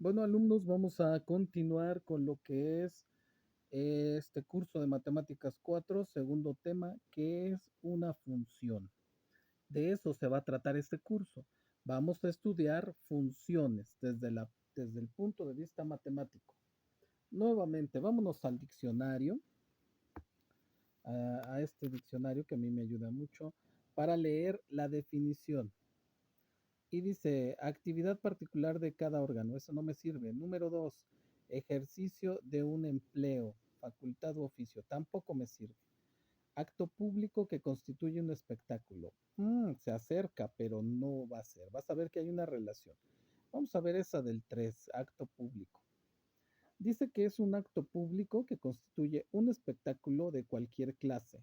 Bueno, alumnos, vamos a continuar con lo que es este curso de Matemáticas 4, segundo tema, que es una función. De eso se va a tratar este curso. Vamos a estudiar funciones desde el punto de vista matemático. Nuevamente, vámonos al diccionario, a este diccionario que a mí me ayuda mucho para leer la definición. Y dice, actividad particular de cada órgano, eso no me sirve. Número 2, ejercicio de un empleo, facultad u oficio, tampoco me sirve. Acto público que constituye un espectáculo. Se acerca, pero no va a ser. Vas a ver que hay una relación. Vamos a ver esa del 3, acto público. Dice que es un acto público que constituye un espectáculo de cualquier clase,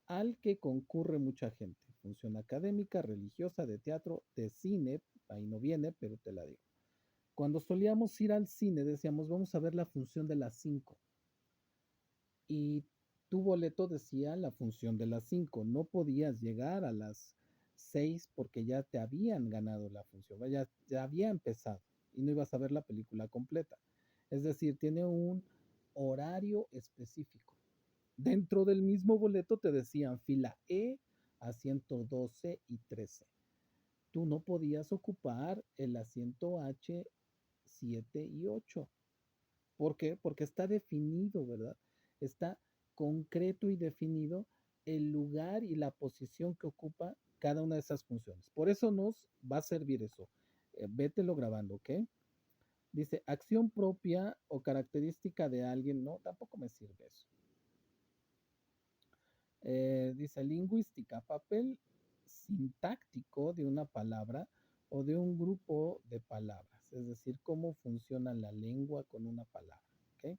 al que concurre mucha gente. Función académica, religiosa, de teatro, de cine, ahí no viene, pero te la digo. Cuando solíamos ir al cine decíamos, vamos a ver la función de las 5. Y tu boleto decía la función de las 5. No podías llegar a las 6 porque ya te habían ganado la función, ya había empezado y no ibas a ver la película completa. Es decir, tiene un horario específico. Dentro del mismo boleto te decían fila E, asiento 12 y 13. Tú no podías ocupar el asiento H, 7 y 8. ¿Por qué? Porque está definido, ¿verdad? Está concreto y definido el lugar y la posición que ocupa cada una de esas funciones. Por eso nos va a servir eso. Vételo grabando, ¿ok? Dice, acción propia o característica de alguien. No, tampoco me sirve eso. Dice, lingüística, papel sintáctico de una palabra o de un grupo de palabras. Es decir, cómo funciona la lengua con una palabra, ¿ok?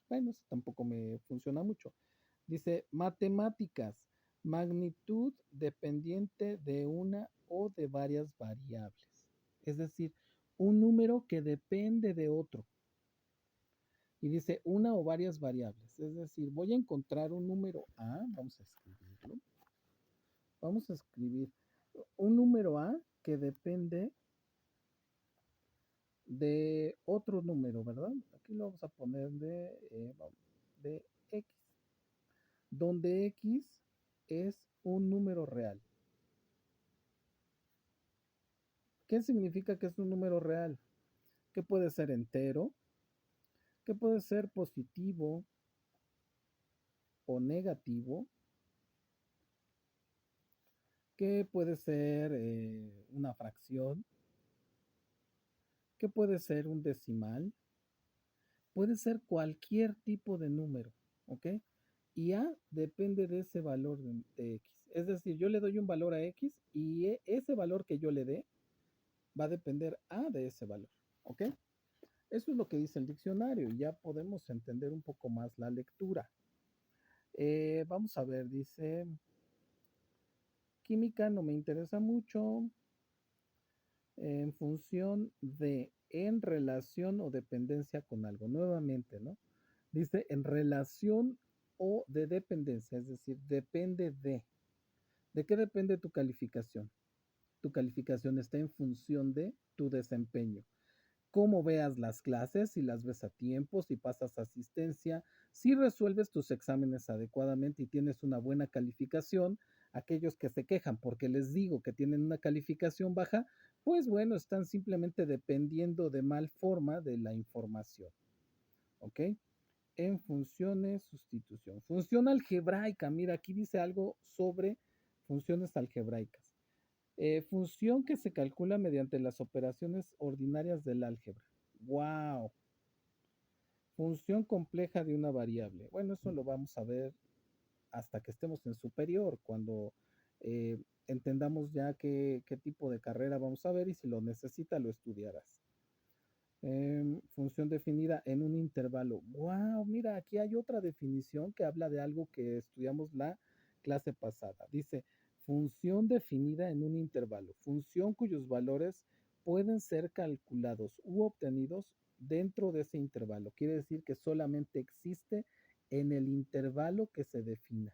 Bueno, eso tampoco me funciona mucho. Dice, matemáticas, magnitud dependiente de una o de varias variables. Es decir, un número que depende de otro. Y dice una o varias variables. Es decir, voy a encontrar un número A, vamos a escribirlo. Vamos a escribir un número A que depende de otro número, ¿verdad? Aquí lo vamos a poner de X, donde X es un número real. ¿Qué significa que es un número real? Que puede ser entero, que puede ser positivo o negativo, que puede ser una fracción, que puede ser un decimal, puede ser cualquier tipo de número, ¿ok? Y A depende de ese valor de X. Es decir, yo le doy un valor a X y ese valor que yo le dé va a depender A de ese valor, ¿ok? Eso es lo que dice el diccionario y ya podemos entender un poco más la lectura. Vamos a ver, dice, química no me interesa mucho en función de, en relación o dependencia con algo. Nuevamente, ¿no? Dice en relación o de dependencia, es decir, depende de. ¿De qué depende tu calificación? Tu calificación está en función de tu desempeño. Cómo veas las clases, si las ves a tiempo, si pasas asistencia, si resuelves tus exámenes adecuadamente y tienes una buena calificación. Aquellos que se quejan porque les digo que tienen una calificación baja, pues bueno, están simplemente dependiendo de mal forma de la información. ¿Ok? En funciones, sustitución. Función algebraica. Mira, aquí dice algo sobre funciones algebraicas. Función que se calcula mediante las operaciones ordinarias del álgebra. ¡Wow! Función compleja de una variable. Bueno, eso lo vamos a ver hasta que estemos en superior, cuando entendamos ya qué tipo de carrera vamos a ver y si lo necesita lo estudiarás. Función definida en un intervalo. ¡Wow! Mira, aquí hay otra definición que habla de algo que estudiamos la clase pasada. Dice, función definida en un intervalo. Función cuyos valores pueden ser calculados u obtenidos dentro de ese intervalo. Quiere decir que solamente existe en el intervalo que se defina.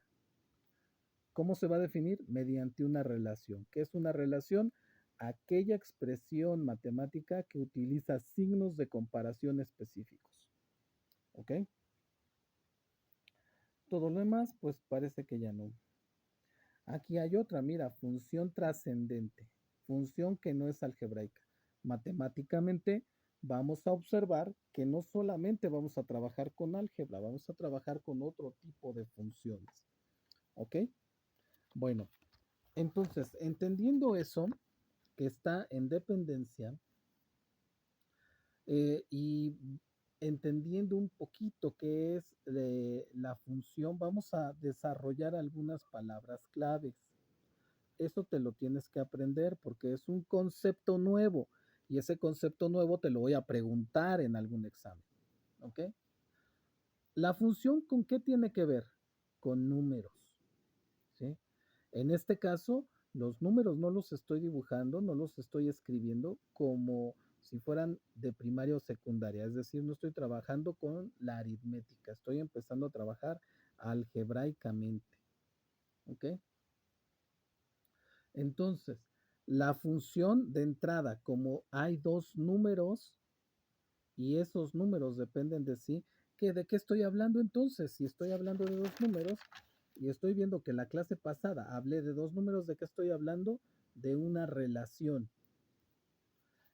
¿Cómo se va a definir? Mediante una relación. ¿Qué es una relación? aquella expresión matemática que utiliza signos de comparación específicos. ¿Ok? Todo lo demás, pues parece que ya no. Aquí hay otra, mira, función trascendente, función que no es algebraica. Matemáticamente vamos a observar que no solamente vamos a trabajar con álgebra, vamos a trabajar con otro tipo de funciones. ¿Ok? Bueno, entonces, entendiendo eso, que está en dependencia, y entendiendo un poquito qué es la función, vamos a desarrollar algunas palabras claves. Eso te lo tienes que aprender porque es un concepto nuevo y ese concepto nuevo te lo voy a preguntar en algún examen. ¿Ok? La función, ¿con qué tiene que ver? Con números. ¿Sí? En este caso, los números no los estoy dibujando, no los estoy escribiendo como si fueran de primaria o secundaria, es decir, no estoy trabajando con la aritmética, estoy empezando a trabajar algebraicamente. ¿Ok? Entonces, la función de entrada, como hay dos números y esos números dependen de sí, ¿de qué estoy hablando entonces? Si estoy hablando de dos números y estoy viendo que la clase pasada hablé de dos números, ¿de qué estoy hablando? De una relación.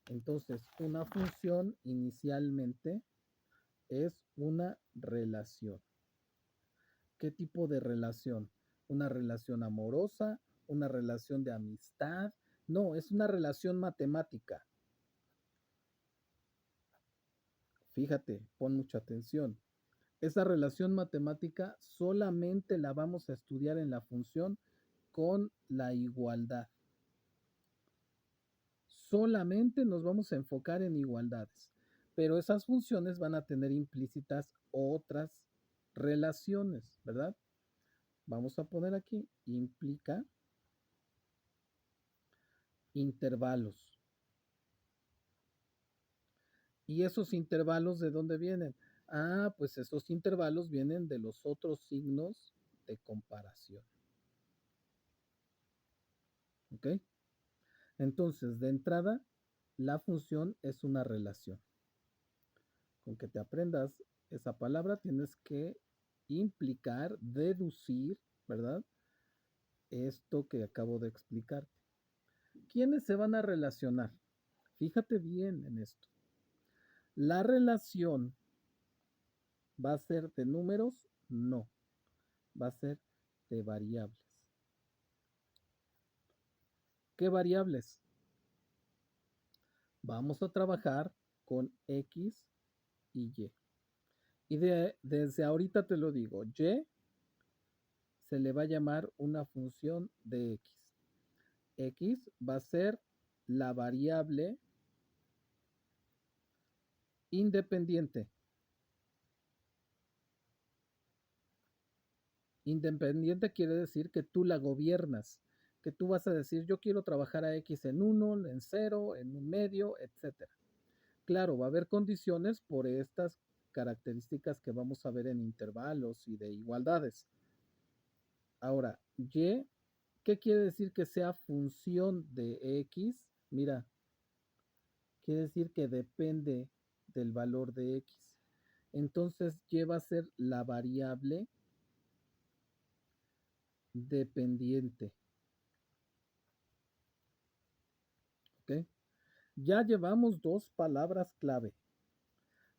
Entonces, una función inicialmente es una relación. ¿Qué tipo de relación? ¿Una relación amorosa? ¿Una relación de amistad? No, es una relación matemática. Fíjate, pon mucha atención. Esa relación matemática solamente la vamos a estudiar en la función con la igualdad. Solamente nos vamos a enfocar en igualdades, pero esas funciones van a tener implícitas otras relaciones, ¿verdad? Vamos a poner aquí, implica intervalos. ¿Y esos intervalos de dónde vienen? Ah, pues esos intervalos vienen de los otros signos de comparación. ¿Ok? Entonces, de entrada, la función es una relación. Con que te aprendas esa palabra, tienes que implicar, deducir, ¿verdad? Esto que acabo de explicarte. ¿Quiénes se van a relacionar? Fíjate bien en esto. La relación va a ser de números, no, va a ser de variables. ¿Qué variables? Vamos a trabajar con X y Y. Y desde ahorita te lo digo, Y se le va a llamar una función de X. X va a ser la variable independiente. Independiente quiere decir que tú la gobiernas, que tú vas a decir, yo quiero trabajar a X en 1, en 0, en un medio, etcétera. Claro, va a haber condiciones por estas características que vamos a ver en intervalos y de igualdades. Ahora, Y, ¿qué quiere decir que sea función de X? Mira, quiere decir que depende del valor de X. Entonces, Y va a ser la variable dependiente. ¿Ok? Ya llevamos dos palabras clave.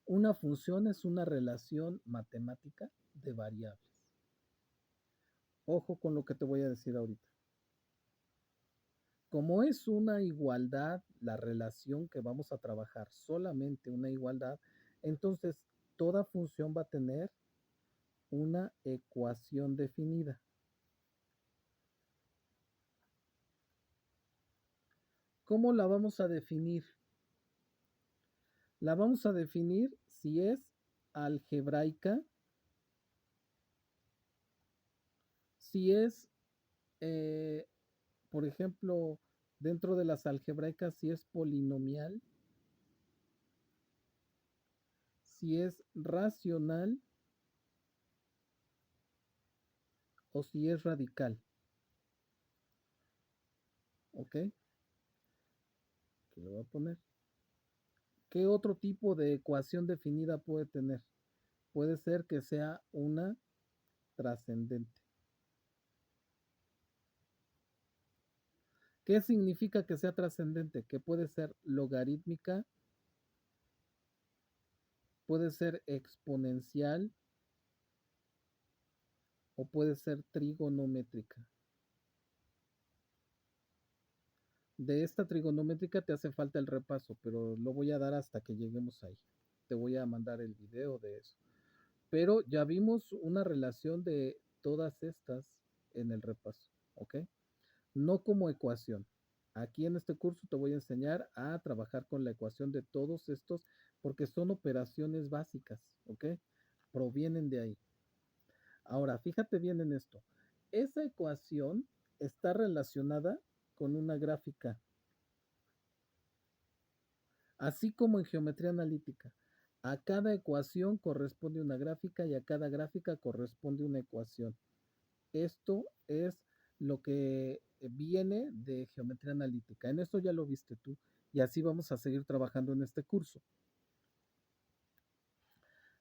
Una función es una relación matemática de variables. Ojo con lo que te voy a decir ahorita. Como es una igualdad, la relación que vamos a trabajar, solamente una igualdad, entonces toda función va a tener una ecuación definida. ¿Cómo la vamos a definir? La vamos a definir si es algebraica, si es, eh, por ejemplo, dentro de las algebraicas, si es polinomial, si es racional o si es radical. ¿Ok? Aquí lo voy a poner. ¿Qué otro tipo de ecuación definida puede tener? Puede ser que sea una trascendente. ¿Qué significa que sea trascendente? Que puede ser logarítmica, puede ser exponencial o puede ser trigonométrica. De esta trigonométrica te hace falta el repaso, pero lo voy a dar hasta que lleguemos ahí. Te voy a mandar el video de eso. Pero ya vimos una relación de todas estas en el repaso, ¿ok? No como ecuación. Aquí en este curso te voy a enseñar a trabajar con la ecuación de todos estos porque son operaciones básicas, ¿ok? Provienen de ahí. Ahora, fíjate bien en esto. Esa ecuación está relacionada con una gráfica, así como en geometría analítica. A cada ecuación corresponde una gráfica y a cada gráfica corresponde una ecuación. Esto es lo que viene de geometría analítica. En esto ya lo viste tú y así vamos a seguir trabajando en este curso.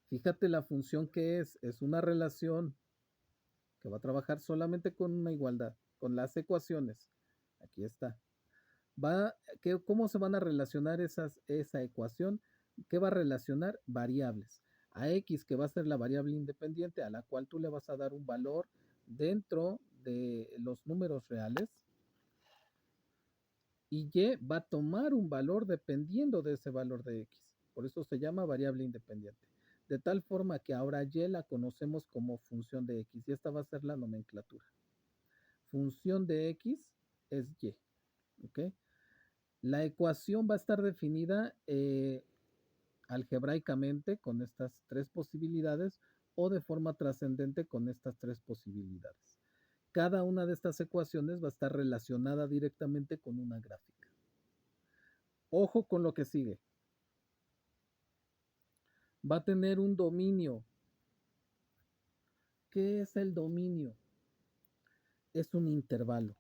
Fíjate la función que es una relación que va a trabajar solamente con una igualdad, con las ecuaciones. Aquí está. ¿Cómo se van a relacionar esa ecuación? ¿Qué va a relacionar? Variables. A X, que va a ser la variable independiente, a la cual tú le vas a dar un valor dentro de los números reales. Y Y va a tomar un valor dependiendo de ese valor de X. Por eso se llama variable independiente. De tal forma que ahora Y la conocemos como función de X. Y esta va a ser la nomenclatura. Función de X es Y. ¿Ok? La ecuación va a estar definida algebraicamente con estas tres posibilidades o de forma trascendente con estas tres posibilidades. Cada una de estas ecuaciones va a estar relacionada directamente con una gráfica. Ojo con lo que sigue. Va a tener un dominio. ¿Qué es el dominio? Es un intervalo.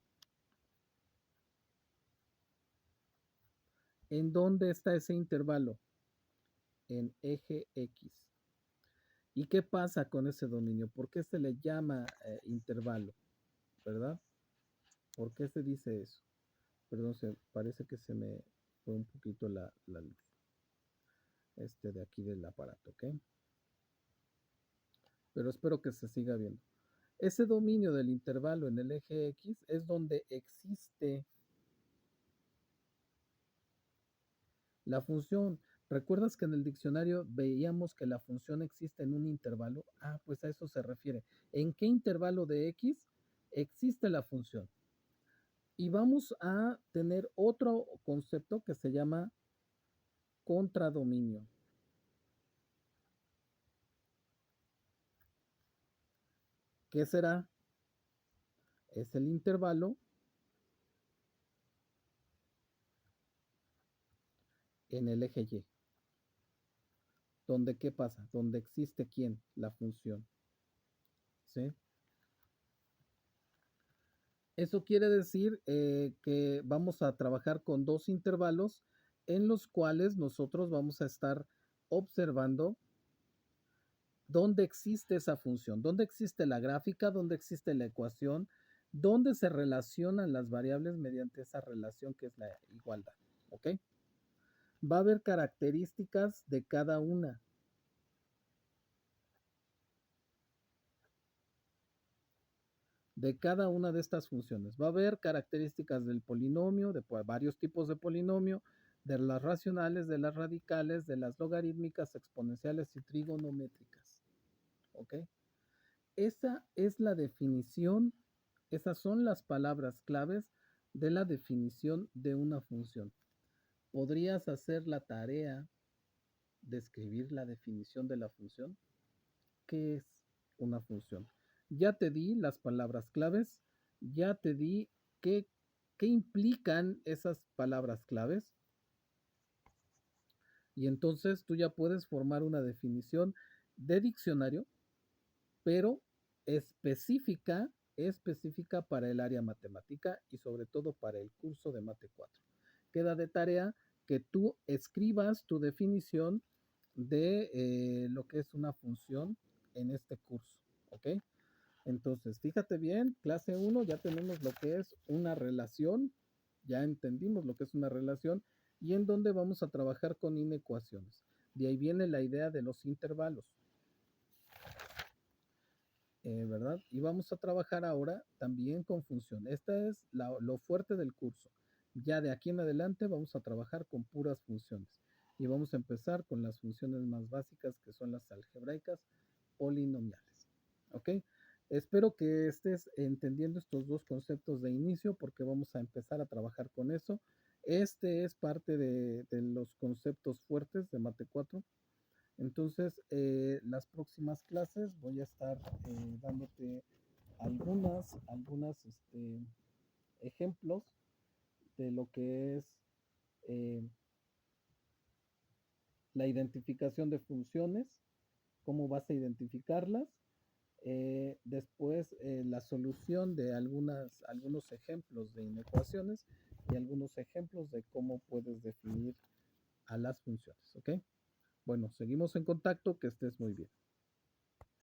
¿En dónde está ese intervalo? En eje X. ¿Y qué pasa con ese dominio? ¿Por qué se le llama intervalo? ¿Verdad? ¿Por qué se dice eso? Perdón, parece que se me fue un poquito la luz. De aquí del aparato, ¿ok? Pero espero que se siga viendo. Ese dominio del intervalo en el eje X es donde existe la función. ¿Recuerdas que en el diccionario veíamos que la función existe en un intervalo? Ah, pues a eso se refiere. ¿En qué intervalo de X existe la función? Y vamos a tener otro concepto que se llama contradominio. ¿Qué será? Es el intervalo en el eje Y. ¿Dónde qué pasa? ¿Dónde existe quién? La función. ¿Sí? Eso quiere decir que vamos a trabajar con dos intervalos en los cuales nosotros vamos a estar observando dónde existe esa función, dónde existe la gráfica, dónde existe la ecuación, dónde se relacionan las variables mediante esa relación que es la igualdad. ¿Ok? Va a haber características de cada una. De cada una de estas funciones. Va a haber características del polinomio, de varios tipos de polinomio, de las racionales, de las radicales, de las logarítmicas, exponenciales y trigonométricas. ¿Ok? Esa es la definición, esas son las palabras claves de la definición de una función. ¿Podrías hacer la tarea de escribir la definición de la función? ¿Qué es una función? Ya te di las palabras claves, ya te di qué, qué implican esas palabras claves y entonces tú ya puedes formar una definición de diccionario, pero específica, específica para el área matemática y sobre todo para el curso de Mate 4. Queda de tarea que tú escribas tu definición de lo que es una función en este curso, ¿ok? Entonces, fíjate bien, clase 1 ya tenemos lo que es una relación, ya entendimos lo que es una relación y en donde vamos a trabajar con inecuaciones. De ahí viene la idea de los intervalos, ¿verdad? Y vamos a trabajar ahora también con función. Esta es lo fuerte del curso. Ya de aquí en adelante vamos a trabajar con puras funciones. Y vamos a empezar con las funciones más básicas que son las algebraicas polinomiales. ¿Ok? Espero que estés entendiendo estos dos conceptos de inicio porque vamos a empezar a trabajar con eso. Este es parte de los conceptos fuertes de Mate 4. Entonces, las próximas clases voy a estar dándote algunas ejemplos de lo que es eh, la identificación de funciones, cómo vas a identificarlas, después la solución de algunos ejemplos de inecuaciones y algunos ejemplos de cómo puedes definir a las funciones, ¿ok? Bueno, seguimos en contacto, que estés muy bien.